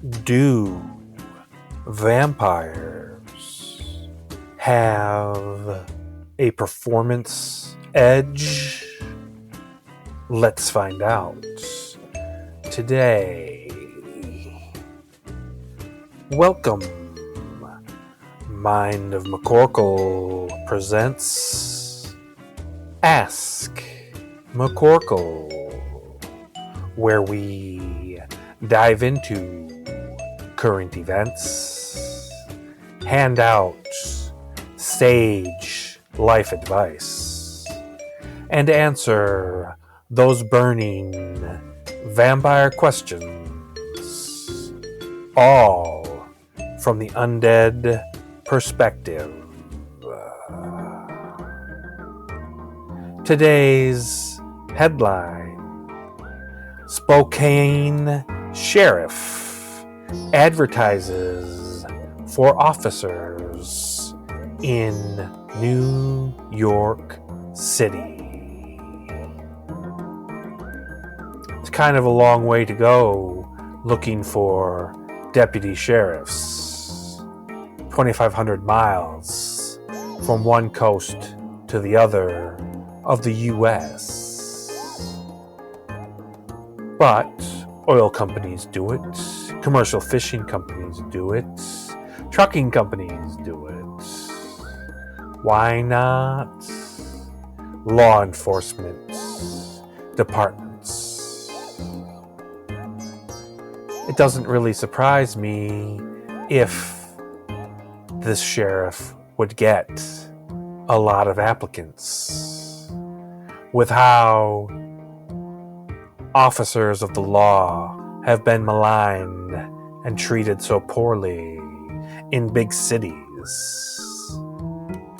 Do vampires have a performance edge? Let's find out today. Welcome. Mind of McCorkle presents Ask McCorkle, where we dive into current events, hand out sage life advice, and answer those burning vampire questions, all from the undead perspective. Today's headline: Spokane Sheriff advertises for officers in New York City. It's kind of a long way to go looking for deputy sheriffs. 2,500 miles from one coast to the other of the U.S. But oil companies do it, commercial fishing companies do it, trucking companies do it. Why not law enforcement departments? It doesn't really surprise me if this sheriff would get a lot of applicants, with how officers of the law have been maligned and treated so poorly in big cities.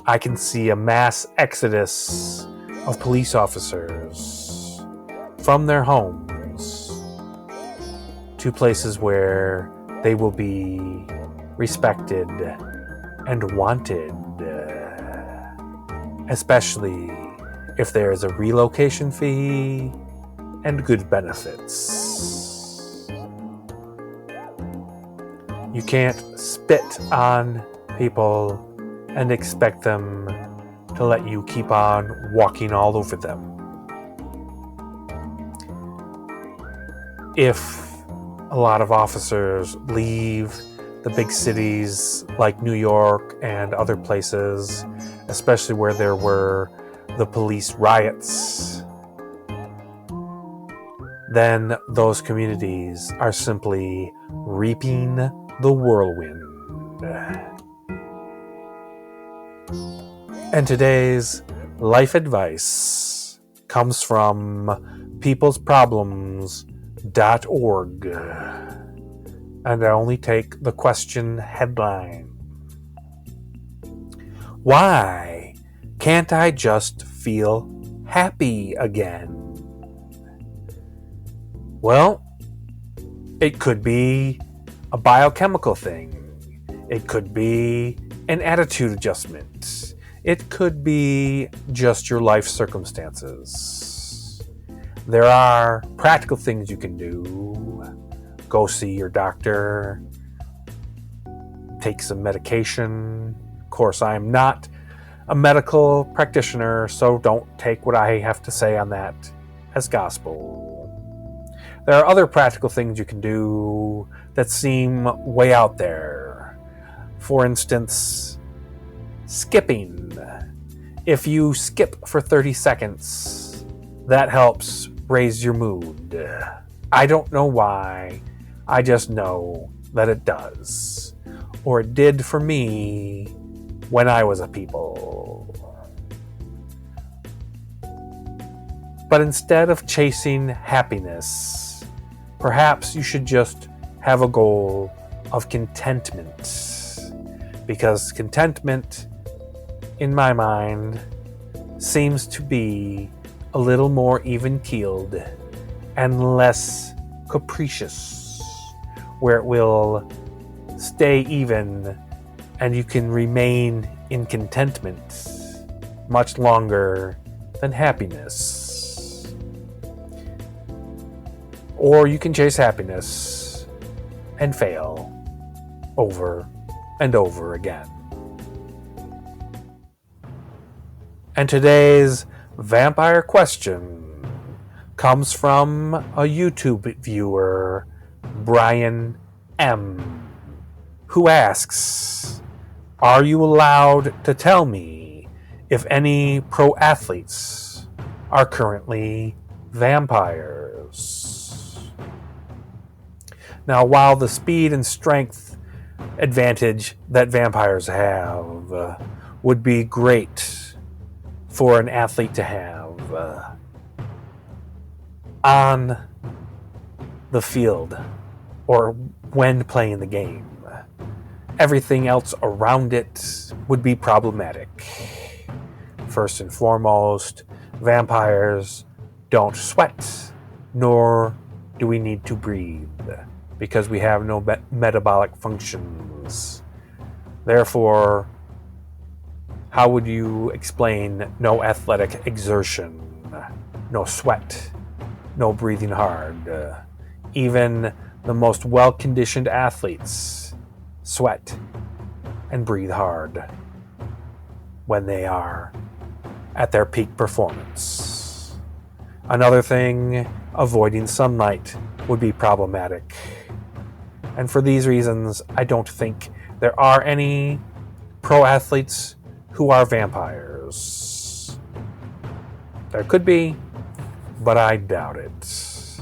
I can see a mass exodus of police officers from their homes to places where they will be respected and wanted, especially if there is a relocation fee and good benefits. You can't spit on people and expect them to let you keep on walking all over them. If a lot of officers leave the big cities like New York and other places, especially where there were the police riots, then those communities are simply reaping the whirlwind. And today's life advice comes from peoplesproblems.org. And I only take the question headline: why can't I just feel happy again? Well, it could be a biochemical thing. It could be an attitude adjustment. It could be just your life circumstances. There are practical things you can do. Go see your doctor. Take some medication. Of course, I am not a medical practitioner, so don't take what I have to say on that as gospel. There are other practical things you can do that seem way out there. For instance, skipping. If you skip for 30 seconds, that helps raise your mood. I don't know why, I just know that it does. Or it did for me when I was a people. But instead of chasing happiness, perhaps you should just have a goal of contentment. Because contentment, in my mind, seems to be a little more even-keeled and less capricious, where it will stay even and you can remain in contentment much longer than happiness. Or you can chase happiness, and fail over and over again. And today's vampire question comes from a YouTube viewer, Brian M., who asks, "Are you allowed to tell me if any pro athletes are currently vampires?" Now, while the speed and strength advantage that vampires have would be great for an athlete to have on the field or when playing the game, everything else around it would be problematic. First and foremost, vampires don't sweat, nor do we need to breathe, because we have no metabolic functions. Therefore, how would you explain no athletic exertion, no sweat, no breathing hard? Even the most well-conditioned athletes sweat and breathe hard when they are at their peak performance. Another thing, avoiding sunlight would be problematic. And for these reasons, I don't think there are any pro athletes who are vampires. There could be, but I doubt it.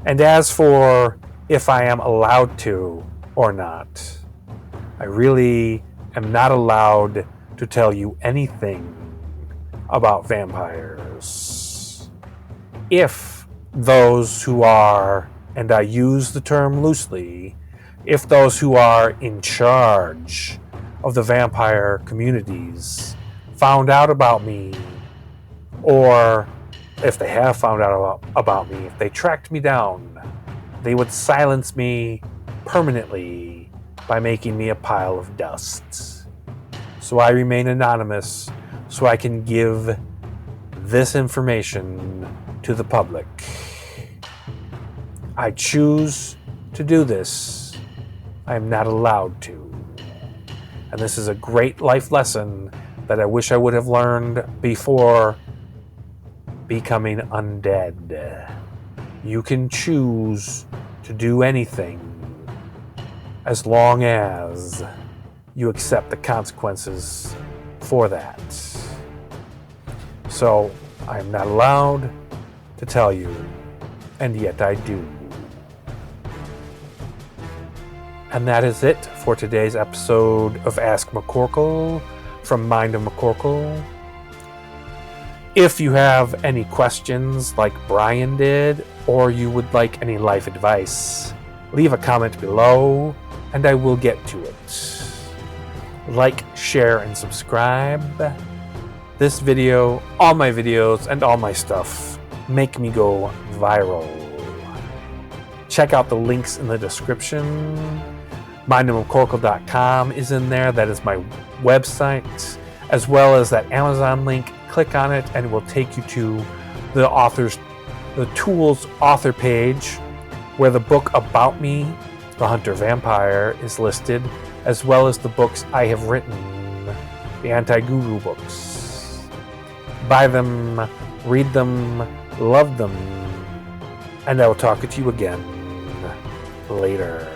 And as for if I am allowed to or not, I really am not allowed to tell you anything about vampires. If those who are, and I use the term loosely, if those who are in charge of the vampire communities found out about me, or if they have found out about me, if they tracked me down, they would silence me permanently by making me a pile of dust. So I remain anonymous so I can give this information to the public. I choose to do this. I am not allowed to. And this is a great life lesson that I wish I would have learned before becoming undead. You can choose to do anything as long as you accept the consequences for that. So I am not allowed to tell you, and yet I do. And that is it for today's episode of Ask McCorkle from Mind of McCorkle. If you have any questions like Brian did, or you would like any life advice, leave a comment below and I will get to it. Like, share, and subscribe. This video, all my videos, and all my stuff make me go viral. Check out the links in the description. mindofmccorkle.com is in there. That is my website, as well as that Amazon link. Click on it and it will take you to the Tools author page, where the book about me, The Hunter Vampire, is listed, as well as the books I have written, the Anti-Guru books. Buy them, read them, love them, and I will talk to you again later.